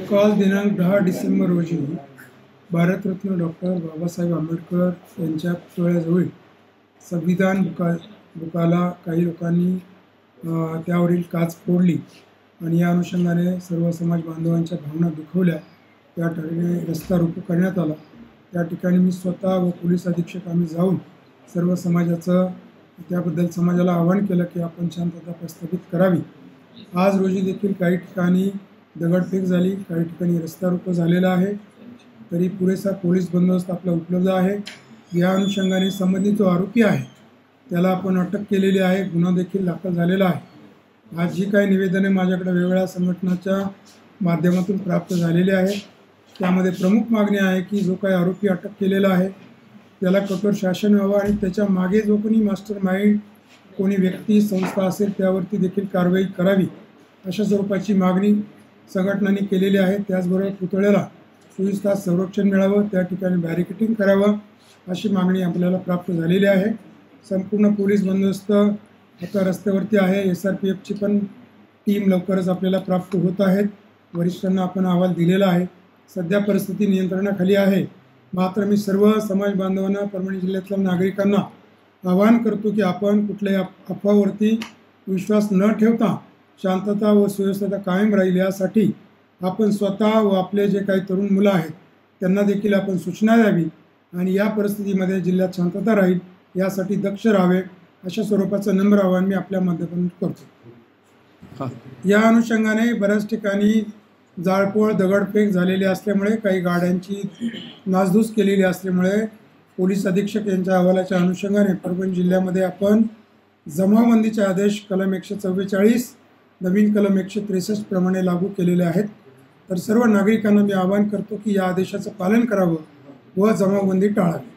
काल दिनांक 10 डिसेंबर रोजी भारतरत्न डॉक्टर बाबासाहेब आंबेडकर यांच्या पुतळ्याजवळ संविधान बुकाला काही लोकांनी त्यावरील काच फोडली आणि या अनुषंगाने सर्व समाज बांधवांच्या भावना दुखवल्या। त्या ठिकाणी रस्ता रोको करण्यात आला। त्या ठिकाणी मी स्वतः व पोलीस अधीक्षक आम्ही जाऊन सर्व समाजाचं त्याबद्दल समाजाला आवाहन केलं की आपण शांतता प्रस्थापित करावी। आज रोजी देखील काही ठिकाणी दगडफेक झाली, काही ठिकाणी रस्ता रोको झालेला आहे, तरी पुरेसा पोलीस बंदोबस्त आपला उपलब्ध आहे। या अनुषंगाने संबंधित जो आरोपी आहे त्याला आपण अटक केलेली आहे, गुन्हा देखील दाखल झालेला आहे। आज जी काही निवेदने माझ्याकडे वेगवेगळ्या संघटनांच्या माध्यमातून प्राप्त झालेली आहे त्यामध्ये प्रमुख मागणी आहे की जो काही आरोपी अटक केलेला आहे त्याला कठोर शासन व्हावं आणि त्याच्या मागे जो कोणी मास्टर माइंड कोणी व्यक्ती संस्था असेल त्यावरती देखील कारवाई करावी, अशा स्वरूपाची मागणी संघटनांनी केलेली आहे। त्याचबरोबर पुतळ्याला 24 तास संरक्षण मिळावं, त्या ठिकाणी बॅरिकेडिंग करावं अशी मागणी आपल्याला प्राप्त झालेली आहे। संपूर्ण पोलीस बंदोबस्त आता रस्त्यावरती आहे। SRPFची पण टीम लवकरच आपल्याला प्राप्त होत आहेत। वरिष्ठांना आपण अहवाल दिलेला आहे। सध्या परिस्थिती नियंत्रणाखाली आहे। मात्र मी सर्व समाज बांधवांना, परभणी जिल्ह्यातल्या नागरिकांना आवाहन करतो की आपण कुठल्याही अफवावरती विश्वास न ठेवता शांतता व सुव्यवस्था कायम राहील यासाठी आपण स्वतः व आपले जे काही तरुण मुलं आहेत त्यांना देखील आपण सूचना द्यावी आणि या परिस्थितीमध्ये जिल्ह्यात शांतता राहील यासाठी दक्ष राहावे, अशा स्वरूपाचं नम्र आवाहन मी आपल्या माध्यमातून करतो। या अनुषंगाने बऱ्याच ठिकाणी जाळपोळ दगडफेक झालेली असल्यामुळे, काही गाड्यांची नासधूस केलेली असल्यामुळे पोलीस अधीक्षक यांच्या अहवालाच्या अनुषंगाने परभणी जिल्ह्यामध्ये आपण जमावबंदीचे आदेश कलम 144 नवीन कलम 163 प्रमाणे लागू केलेले आहेत। तर सर्व नागरिकांना मी आवाहन करतो की या आदेशाचं पालन करावं व जमावबंदी टाळावी।